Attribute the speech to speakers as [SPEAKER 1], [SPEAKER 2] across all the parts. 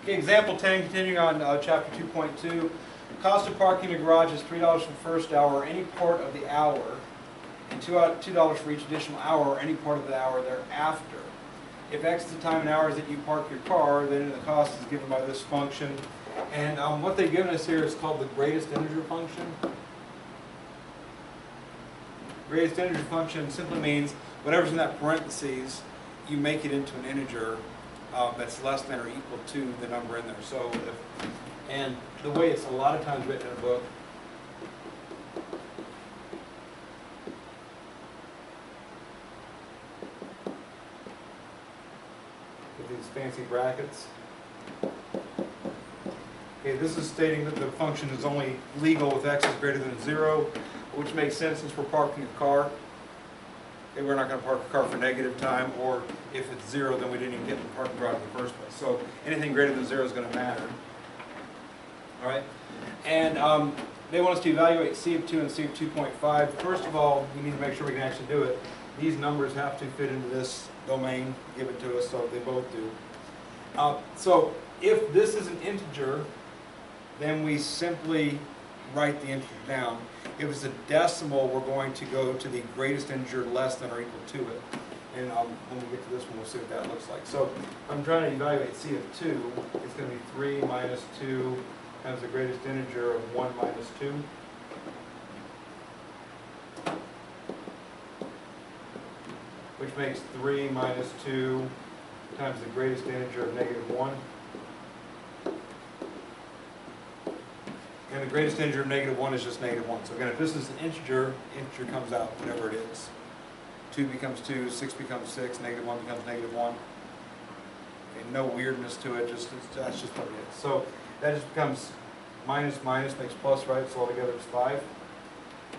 [SPEAKER 1] Okay, example 10, continuing on chapter 2.2. Cost of parking in the garage is $3 for the first hour or any part of the hour, and $2 for each additional hour or any part of the hour thereafter. If X is the time in hours that you park your car, then the cost is given by this function. And what they've given us here is called the greatest integer function. Greatest integer function simply means whatever's in that parentheses, you make it into an integer that's less than or equal to the number in there. So, and the way it's a lot of times written in a book, with these fancy brackets. Okay, this is stating that the function is only legal if X is greater than 0, which makes sense since we're parking a car. Okay, we're not going to park a car for negative time, or if it's 0, then we didn't even get in the parking garage in the first place. So anything greater than 0 is going to matter. All right, and they want us to evaluate C of 2 and C of 2.5. First of all, we need to make sure we can actually do it. These numbers have to fit into this domain given to us, so they both do. So if this is an integer, then we simply write the integer down. If it's a decimal, we're going to go to the greatest integer less than or equal to it. And when we get to this one, we'll see what that looks like. So I'm trying to evaluate C of 2. It's going to be 3 minus 2 times the greatest integer of 1 minus 2. Which makes 3 minus 2 times the greatest integer of negative 1. And the greatest integer of negative 1 is just negative 1. So again, if this is an integer, integer comes out, whatever it is. 2 becomes 2, 6 becomes 6, negative 1 becomes negative 1. Okay, no weirdness to it, that's just what it is. So that just becomes minus minus makes plus, right? So altogether it's 5.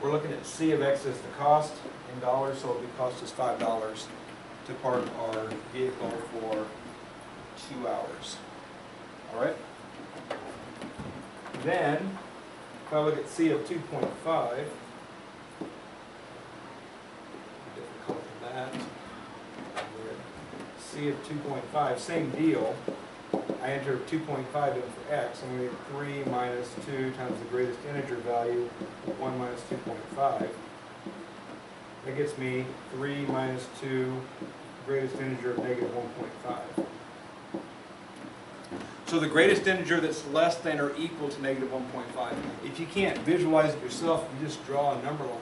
[SPEAKER 1] We're looking at C of X as the cost in dollars, so it would cost us $5 to park our vehicle for 2 hours. All right? Then, if I look at C of 2.5, different color than that. C of 2.5, same deal. I enter 2.5 in for X, and we get 3 minus 2 times the greatest integer value of 1 minus 2.5. That gets me 3 minus 2, greatest integer of negative 1.5. So the greatest integer that's less than or equal to negative 1.5. If you can't visualize it yourself, you just draw a number line.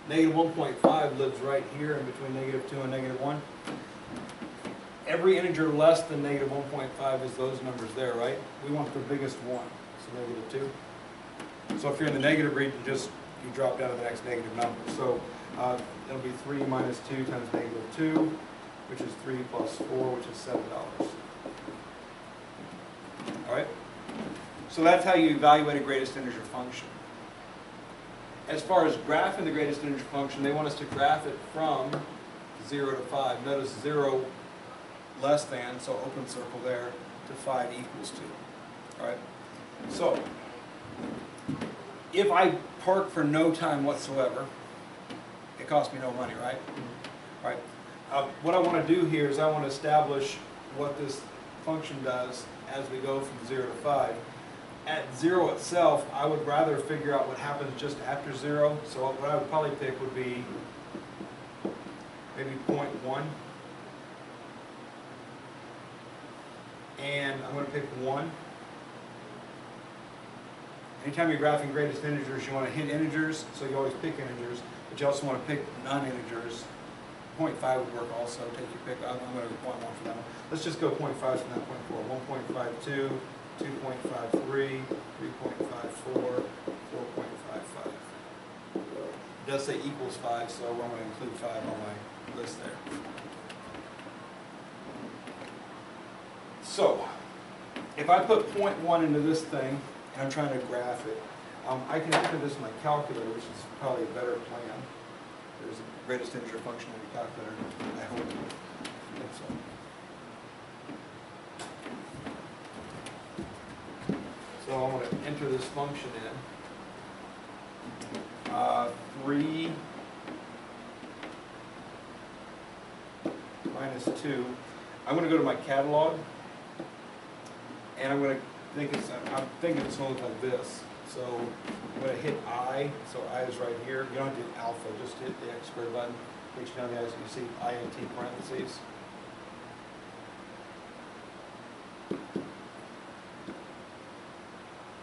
[SPEAKER 1] Negative 1.5 lives right here in between negative 2 and negative 1. Every integer less than negative 1.5 is those numbers there, right? We want the biggest one, so negative 2. So if you're in the negative region, you drop down to the next negative number. So it'll be 3 minus 2 times negative 2, which is 3 plus 4, which is $7. All right? So that's how you evaluate a greatest integer function. As far as graphing the greatest integer function, they want us to graph it from 0 to 5. Notice 0 less than, so open circle there, to 5 equals 2. All right? So if I park for no time whatsoever, it costs me no money, right? Right. What I want to do here is I want to establish what this function does as we go from 0 to 5. At 0 itself, I would rather figure out what happens just after 0. So what I would probably pick would be maybe 0.1. And I'm going to pick 1. Anytime you're graphing greatest integers, you want to hit integers, so you always pick integers, but you also want to pick non-integers. 0.5 would work also, take your pick. I'm going to go 0.1 for that one. Let's just go 0.5 from that 0.4. 1.52, 2.53, 3.54, 4.55. It does say equals 5, so I'm going to include 5 on my list there. So, if I put 0.1 into this thing, and I'm trying to graph it, I can enter this in my calculator, which is probably a better plan. There's a greatest integer function in your calculator, I hope. I think so. So I want to enter this function in. 3 minus 2. I'm going to go to my catalog, and I'm thinking it's going to look like this. So I'm going to hit I, so I is right here. You don't have to hit alpha, just hit the X squared button. Takes you down the I, so you see INT parentheses.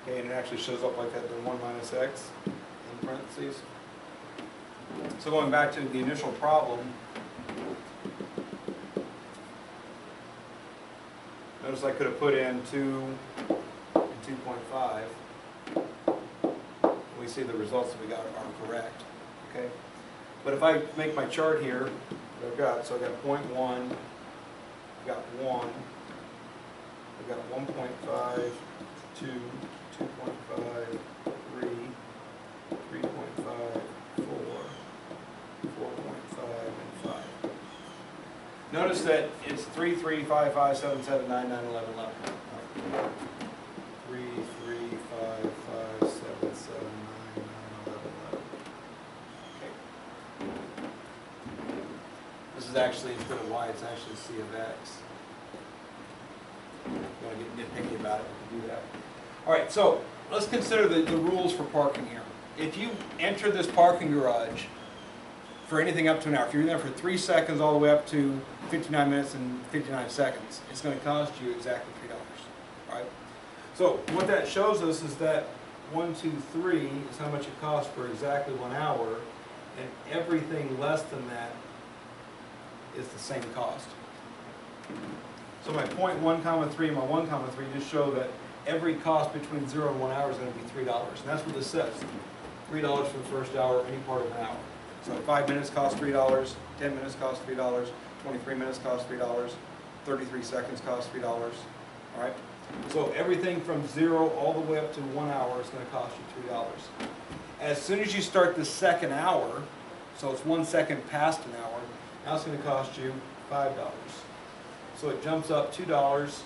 [SPEAKER 1] Okay, and it actually shows up like that, then 1 minus X in parentheses. So going back to the initial problem, notice I could have put in 2 and 2.5. We see the results that we got are correct. Okay, but if I make my chart here, what I've got, so I've got 0.1, I've got 1, I've got 1.5, 2, 2.5, 3, 3.5, 4, 4.5, and 5. Notice that it's 3, 3, 5, 5, 7, 7, 9, 9, 11, 11. 3, 3, 5, 5, 7, 7, 9, 9, 11, 11. Okay. This is actually, instead of Y, it's actually C of X. If you want to get nitpicky about it, we can do that. All right, so let's consider the rules for parking here. If you enter this parking garage for anything up to an hour, if you're in there for 3 seconds all the way up to 59 minutes and 59 seconds, it's going to cost you exactly $3. Right? So what that shows us is that 1, 2, 3 is how much it costs for exactly 1 hour, and everything less than that is the same cost. So my 0.1, 3 and my 1, 3 just show that every cost between 0 and 1 hour is going to be $3. And that's what this says. $3 for the first hour, any part of an hour. So 5 minutes costs $3, 10 minutes costs $3, 23 minutes costs $3, 33 seconds costs $3. All right? So everything from 0 all the way up to 1 hour is going to cost you $3. As soon as you start the second hour, so it's 1 second past an hour, now it's going to cost you $5. So it jumps up $2,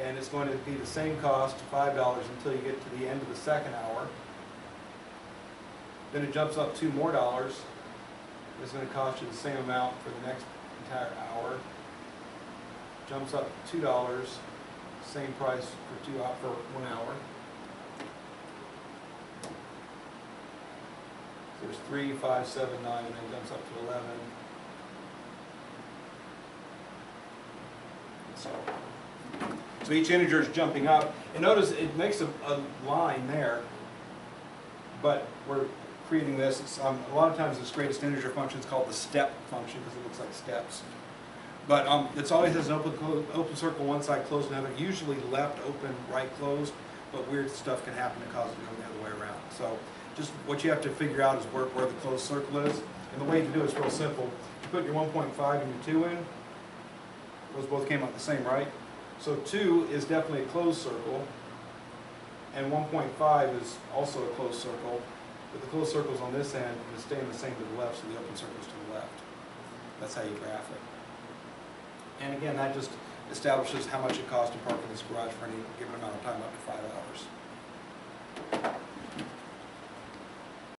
[SPEAKER 1] and it's going to be the same cost, $5, until you get to the end of the second hour. Then it jumps up $2 more. It's going to cost you the same amount for the next entire hour. Jumps up $2, same price for 1 hour. So there's 3, 5, 7, 9, and then jumps up to 11. So each integer is jumping up. And notice it makes a line there, but we're creating this. It's, a lot of times this greatest integer function is called the step function because it looks like steps. But it's always has an open circle one side, closed another, usually left open, right closed, but weird stuff can happen to cause it to go the other way around. So just what you have to figure out is where the closed circle is. And the way to do it is real simple. You put your 1.5 and your 2 in. Those both came out the same, right? So 2 is definitely a closed circle, and 1.5 is also a closed circle, but the closed circle's on this end and it's staying the same to the left, so the open circle's to the left. That's how you graph it. And again, that just establishes how much it costs to park in this garage for any given amount of time, up to 5 hours.